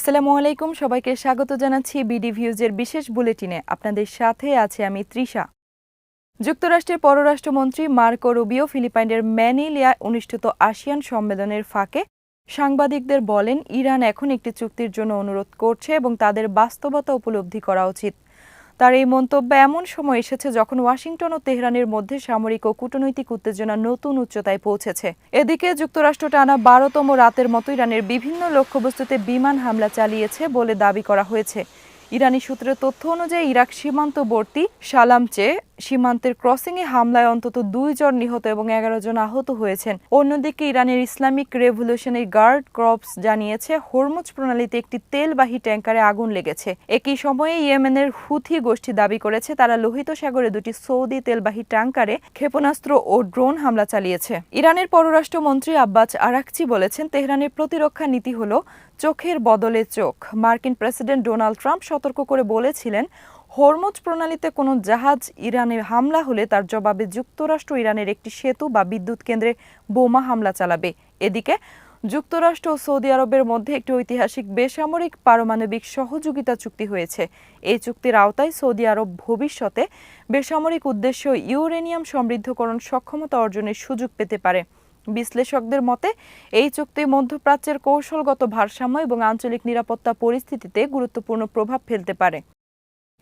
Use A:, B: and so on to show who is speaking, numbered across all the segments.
A: আসসালামু আলাইকুম, সবাইকে স্বাগত জানাচ্ছি বিডি ভিউজের বিশেষ বুলেটিনে। আপনাদের সাথে আছে আমি তৃষা। যুক্তরাষ্ট্রের পররাষ্ট্রমন্ত্রী মার্কো রুবিও ফিলিপাইনের ম্যানিলায় অনুষ্ঠিত আসিয়ান সম্মেলনের ফাঁকে সাংবাদিকদের বলেন, ইরান এখন একটি চুক্তির জন্য অনুরোধ করছে এবং তাদের বাস্তবতা উপলব্ধি করা উচিত। তার এই মন্তব্য এমন সময় এসেছে যখন ওয়াশিংটন ও তেহরানের মধ্যে সামরিক ও কূটনৈতিক উত্তেজনা নতুন উচ্চতায় পৌঁছেছে। এদিকে যুক্তরাষ্ট্র টানা ১২তম রাতের মতো ইরানের বিভিন্ন লক্ষ্যবস্তুতে বিমান হামলা চালিয়েছে বলে দাবি করা হয়েছে। ইরানি সূত্রের তথ্য অনুযায়ী ইরাক সীমান্তবর্তী সালামচে সীমান্তের ক্রসিংয়ে হামলায় অন্তত ২ জন নিহত এবং ১১ জন আহত হয়েছেন। অন্যদিকে ইরানের ইসলামিক রেভলিউশনারি গার্ড কর্পস জানিয়েছে, হরমুজ প্রণালীতে একটি তেলবাহী ট্যাঙ্কারে আগুন লেগেছে। একই সময়ে ইয়েমেনের হুথি গোষ্ঠী দাবি করেছে তারা লোহিত সাগরে দুটি সৌদি তেলবাহী ট্যাঙ্কারে ক্ষেপণাস্ত্র ও ড্রোন হামলা চালিয়েছে। ইরানের পররাষ্ট্রমন্ত্রী আব্বাস আরাকচি বলেছেন, তেহরানের প্রতিরক্ষা নীতি হল চোখের বদলে চোখ। মার্কিন প্রেসিডেন্ট ডোনাল্ড ট্রাম্প সতর্ক করে বলেছিলেন, হরমুজ প্রণালীতে কোনো জাহাজ ইরানে হামলা হলে তার জবাবে যুক্তরাষ্ট্র ইরানের একটি সেতু বা বিদ্যুৎ কেন্দ্রে বোমা হামলা চালাবে। এদিকে যুক্তরাষ্ট্র ও সৌদি আরবের মধ্যে একটি ঐতিহাসিক বেসামরিক পারমাণবিক সহযোগিতা চুক্তি হয়েছে। এই চুক্তির আওতায় সৌদি আরব ভবিষ্যতে বেসামরিক উদ্দেশ্য ইউরেনিয়াম সমৃদ্ধকরণ সক্ষমতা অর্জনের সুযোগ পেতে পারে। বিশ্লেষকদের মতে এই চুক্তি মধ্যপ্রাচ্যের কৌশলগত ভারসাম্য এবং আঞ্চলিক নিরাপত্তা পরিস্থিতিতে গুরুত্বপূর্ণ প্রভাব ফেলতে পারে।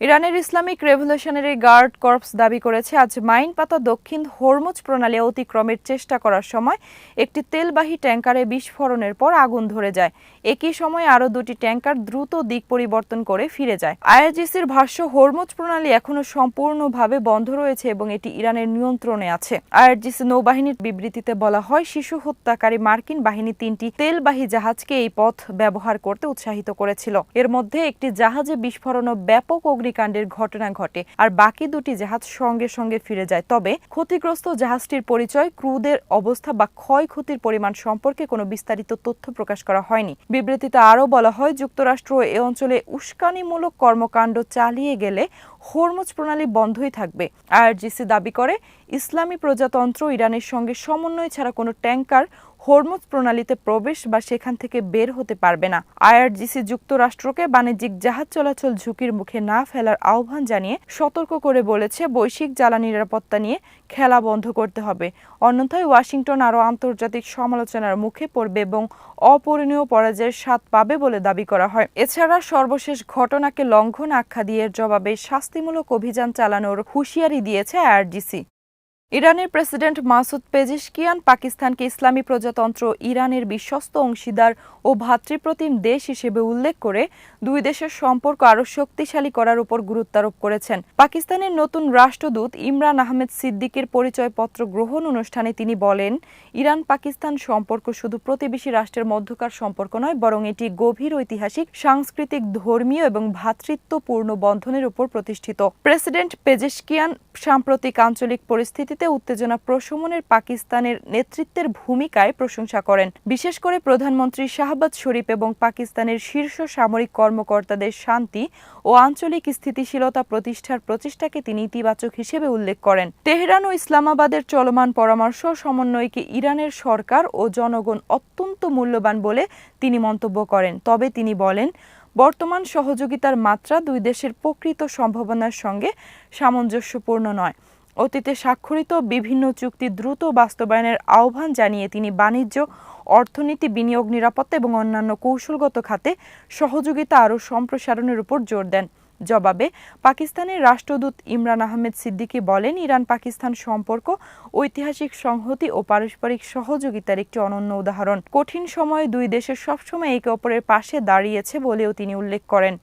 A: ইরানের ইসলামিক রেভলিউশনারি গার্ড কর্পস দাবি করেছে, আজ মাইনপাতা দক্ষিণ হরমুজ প্রণালী অতিক্রমের চেষ্টা করার সময় একটি তেলবাহী ট্যাঙ্কারে বিস্ফোরণের পর আগুন ধরে যায়। একই সময়ে আরও দুটি ট্যাঙ্কার দ্রুত দিক পরিবর্তন করে ফিরে যায়। আইআরজিসির ভাষ্য, হরমুজ প্রণালী এখনও সম্পূর্ণভাবে বন্ধ রয়েছে এবং এটি ইরানের নিয়ন্ত্রণে আছে। আইআরজিসি নৌবাহিনীর বিবৃতিতে বলা হয়, শিশু হত্যাকারী মার্কিন বাহিনী ৩টি তেলবাহী জাহাজকে এই পথ ব্যবহার করতে উৎসাহিত করেছিল। এর মধ্যে একটি জাহাজে বিস্ফোরণ ও ব্যাপক অগ্নিকাণ্ডের ঘটনা ঘটে, আর বাকি দুটি জাহাজ সঙ্গে সঙ্গে ফিরে যায়। তবে ক্ষতিগ্রস্ত জাহাজটির পরিচয়, ক্রুদের অবস্থা বা ক্ষয়ক্ষতির পরিমাণ সম্পর্কে কোনো বিস্তারিত তথ্য প্রকাশ করা হয়নি। বিবৃতিতে আরও বলা হয়, যুক্তরাষ্ট্র এ অঞ্চলে উস্কানিমূলক কর্মকাণ্ড চালিয়ে গেলে হরমুজ প্রণালী বন্ধই থাকবে। আইআরজিসি দাবি করে, ইসলামী প্রজাতন্ত্র ইরানের সঙ্গে সমন্বয় ছাড়া কোনো ট্যাঙ্কার হরমুজ প্রণালীতে প্রবেশ বা সেখান থেকে বের হতে পারবে না। আইআরজিসি যুক্তরাষ্ট্রকে বাণিজ্যিক জাহাজ চলাচল ঝুঁকির মুখে না ফেলার আহ্বান জানিয়ে সতর্ক করে বলেছে, বৈশ্বিক জ্বালানি নিরাপত্তা নিয়ে খেলা বন্ধ করতে হবে, অন্যথায় ওয়াশিংটন আরও আন্তর্জাতিক সমালোচনার মুখে পড়বে এবং অপূরণীয় পরাজয়ের স্বাদ পাবে বলে দাবি করা হয়। এছাড়া সর্বশেষ ঘটনাকে লঙ্ঘন আখ্যা দিয়ে জবাবে শাস্তিমূলক অভিযান চালানোর হুঁশিয়ারি দিয়েছে আইআরজিসি। ইরানের প্রেসিডেন্ট মাসুদ পেজিশকিয়ান পাকিস্তানকে ইসলামী প্রজাতন্ত্র ইরানের বিশ্বস্ত অংশীদার ও ভ্রাতৃপ্রতিম দেশ হিসেবে উল্লেখ করে দুই দেশের সম্পর্ক আরও শক্তিশালী করার উপর গুরুত্বারোপ করেছেন। পাকিস্তানের নতুন রাষ্ট্রদূত ইমরান আহমেদ সিদ্দিকের পরিচয়পত্র গ্রহণ অনুষ্ঠানে তিনি বলেন, ইরান পাকিস্তান সম্পর্ক শুধু প্রতিবেশী রাষ্ট্রের মধ্যকার সম্পর্ক নয়, বরং এটি গভীর ঐতিহাসিক, সাংস্কৃতিক, ধর্মীয় এবং ভ্রাতৃত্বপূর্ণ বন্ধনের উপর প্রতিষ্ঠিত। প্রেসিডেন্ট পেজেশকিয়ান সাম্প্রতিক আঞ্চলিক পরিস্থিতিতে উত্তেজনা প্রশমনের পাকিস্তানের নেতৃত্বের ভূমিকায় প্রশংসা করেন। বিশেষ করে প্রধানমন্ত্রী শাহবাজ শরীফ এবং পাকিস্তানের শীর্ষ সামরিক কর্মকর্তাদের শান্তি ও আঞ্চলিক স্থিতিশীলতা প্রতিষ্ঠার প্রচেষ্টাকে তিনি ইতিবাচক হিসেবে উল্লেখ করেন। তেহরান ও ইসলামাবাদের চলমান পরামর্শ সমন্বয়কে ইরানের সরকার ও জনগণ অত্যন্ত মূল্যবান বলে তিনি মন্তব্য করেন। তবে তিনি বলেন, বর্তমান সহযোগিতার মাত্রা দুই দেশের প্রকৃত সম্ভাবনার সঙ্গে সামঞ্জস্যপূর্ণ নয়। অতীতে স্বাক্ষরিত বিভিন্ন চুক্তি দ্রুত বাস্তবায়নের আহ্বান জানিয়ে তিনি বাণিজ্য, অর্থনীতি, বিনিয়োগ, নিরাপত্তা এবং অন্যান্য কৌশলগত খাতে সহযোগিতা আরও সম্প্রসারণের উপর জোর দেন। জবাবে পাকিস্তানের রাষ্ট্রদূত ইমরান আহমেদ সিদ্দিকি বলেন, ইরান পাকিস্তান সম্পর্ক ঐতিহাসিক সংহতি ও পারস্পরিক সহযোগিতার একটি অনন্য উদাহরণ। কঠিন সময়ে দুই দেশের সবসময় একে অপরের পাশে দাঁড়িয়েছে বলেও তিনি উল্লেখ করেন।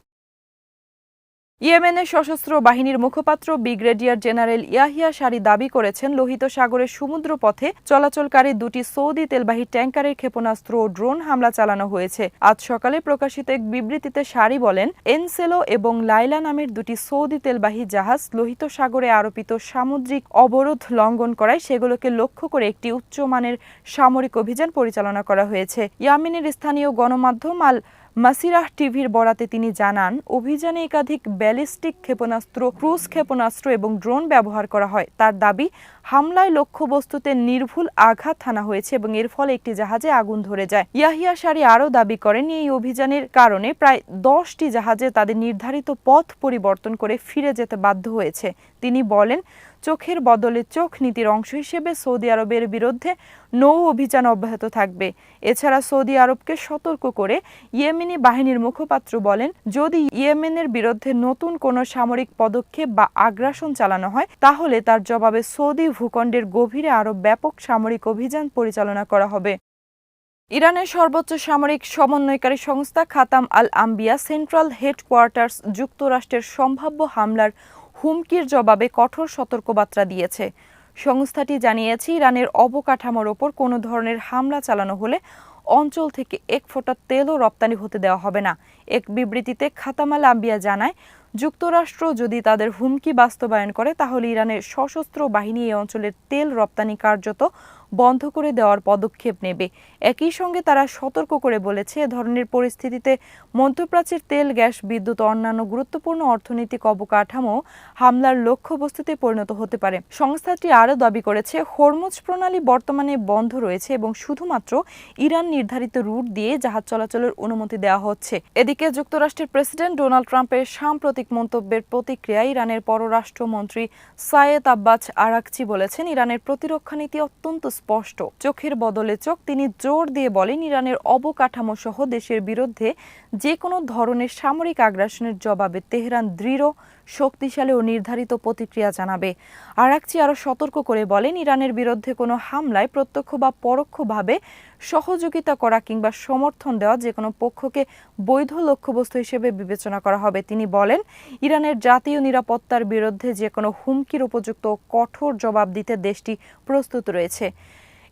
A: ইয়েমেনের সশস্ত্র বাহিনীর মুখপাত্র ব্রিগেডিয়ার জেনারেল ইয়াহিয়া সারি দাবি করেছেন, লোহিত সাগরের সমুদ্রপথে চলাচলকারী দুটি সৌদি তেলবাহী ট্যাঙ্কারের ক্ষেপণাস্ত্র ও ড্রোন হামলা চালানো হয়েছে। আজ সকালে প্রকাশিত এক বিবৃতিতে সারি বলেন, এনসেলো এবং লাইলা নামের দুটি সৌদি তেলবাহী জাহাজ লোহিত সাগরে আরোপিত সামুদ্রিক অবরোধ লঙ্ঘন করায় সেগুলোকে লক্ষ্য করে একটি উচ্চমানের সামরিক অভিযান পরিচালনা করা হয়েছে। ইয়েমেনের স্থানীয় গণমাধ্যম আল মাসিরাহ টিভির বরাতে তিনি জানান, অভিযানে একাধিক ব্যালিস্টিক ক্ষেপণাস্ত্র, ক্রুজ ক্ষেপণাস্ত্র এবং ড্রোন ব্যবহার করা হয়। তার দাবি, হামলায় লক্ষ্যবস্তুতে নির্ভুল আঘাত হানা হয়েছে এবং এর ফলে একটি জাহাজে আগুন ধরে যায়। ইয়াহিয়া সারি আরও দাবি করেন, এই অভিযানের কারণে প্রায় 10টি জাহাজে তাদের নির্ধারিত পথ পরিবর্তন করে ফিরে যেতে বাধ্য হয়েছে। তিনি বলেন, চোখের বদলে চোখ নীতির অংশ হিসেবে সৌদি আরবের বিরুদ্ধে নৌ অভিযান অব্যাহত থাকবে। এছাড়া সৌদি আরবকে সতর্ক করে ইয়েমেনি বাহিনীর মুখপাত্র বলেন, যদি ইয়েমেনের বিরুদ্ধে নতুন কোনো সামরিক পদক্ষেপ বা আগ্রাসন চালানো হয়, তাহলে তার জবাবে সৌদি ভূখণ্ডের গভীরে আরও ব্যাপক সামরিক অভিযান পরিচালনা করা হবে। ইরানের সর্বোচ্চ সামরিক সমন্বয়কারী সংস্থা খাতাম আল আম্বিয়া সেন্ট্রাল হেডকোয়ার্টার্স যুক্তরাষ্ট্রের সম্ভাব্য হামলার হুমকির জবাবে কঠোর সতর্কবার্তা দিয়েছে। সংস্থাটি জানিয়েছে, ইরানের অবকাঠামোর ওপর কোনো ধরনের হামলা চালানো হলে অঞ্চল থেকে এক ফোঁটা তেলও রপ্তানি হতে দেওয়া হবে না। এক বিবৃতিতে খাতাম আল আম্বিয়া জানায়, যুক্তরাষ্ট্র যদি তাদের হুমকি বাস্তবায়ন করে, তাহলে ইরানের সশস্ত্র বাহিনী এই অঞ্চলের তেল রপ্তানি কার্যত বন্ধ করে দেওয়ার পদক্ষেপ নেবে। একই সঙ্গে তারা সতর্ক করে বলেছে, এ ধরনের পরিস্থিতিতে মধ্যপ্রাচ্যের তেল, গ্যাস, বিদ্যুৎ ও অন্যান্য গুরুত্বপূর্ণ অর্থনৈতিক অবকাঠামো হামলার লক্ষ্যবস্তুতে পরিণত হতে পারে। সংস্থাটি আরও দাবি করেছে, হরমুজ প্রণালী বর্তমানে বন্ধ রয়েছে এবং শুধুমাত্র ইরান নির্ধারিত রুট দিয়ে জাহাজ চলাচলের অনুমতি দেওয়া হচ্ছে। এদিকে যুক্তরাষ্ট্রের প্রেসিডেন্ট ডোনাল্ড ট্রাম্পের সাম্প্রতিক মন্তব্যের প্রতিক্রিয়ায় ইরানের পররাষ্ট্রমন্ত্রী সায়েদ আব্বাস আরাকচি বলেছেন, ইরানের প্রতিরক্ষা নীতি অত্যন্ত স্পষ্ট, চোখের বদলে চোখ। তিনি জোর দিয়ে বলেন, ইরানের অবকাঠামো সহ দেশের বিরুদ্ধে যে কোনো ধরনের সামরিক আগ্রাসনের জবাবে তেহরান দৃঢ়, শক্তিশালী ও নির্ধারিত প্রতিক্রিয়া জানাবে। আরাকচি আরও সতর্ক করে বলেন, ইরানের বিরুদ্ধে কোনো হামলায় প্রত্যক্ষ বা পরোক্ষভাবে সহযোগিতা করা কিংবা সমর্থন দেওয়া যে কোনো পক্ষকে বৈধ লক্ষ্যবস্তু হিসেবে বিবেচনা করা হবে। তিনি বলেন, ইরানের জাতীয় নিরাপত্তার বিরুদ্ধে যে কোনো হুমকির উপযুক্ত কঠোর জবাব দিতে দেশটি প্রস্তুত রয়েছে।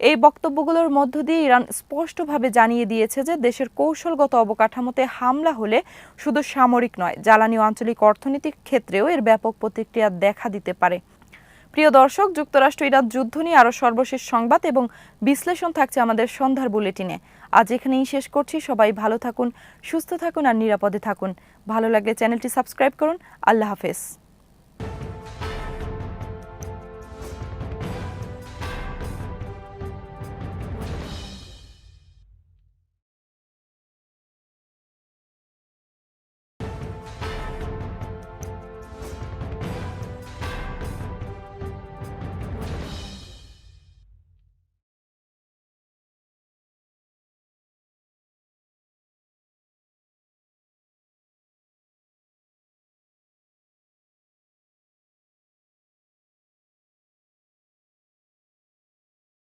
A: এই বক্তব্যগুলোর মধ্য দিয়ে ইরান স্পষ্টভাবে জানিয়ে দিয়েছে যে দেশের কৌশলগত অবকাঠামোতে হামলা হলে শুধু সামরিক নয়, জ্বালানি ও আঞ্চলিক অর্থনৈতিক ক্ষেত্রেও এর ব্যাপক প্রতিক্রিয়া দেখা দিতে পারে। প্রিয় দর্শক, যুক্তরাষ্ট্র ইরান যুদ্ধ নিয়ে আরও সর্বশেষ সংবাদ এবং বিশ্লেষণ থাকছে আমাদের সন্ধ্যার বুলেটিনে। আজ এখানেই শেষ করছি। সবাই ভালো থাকুন, সুস্থ থাকুন আর নিরাপদে থাকুন। ভালো লাগলে চ্যানেলটি সাবস্ক্রাইব করুন। আল্লাহ হাফেজ।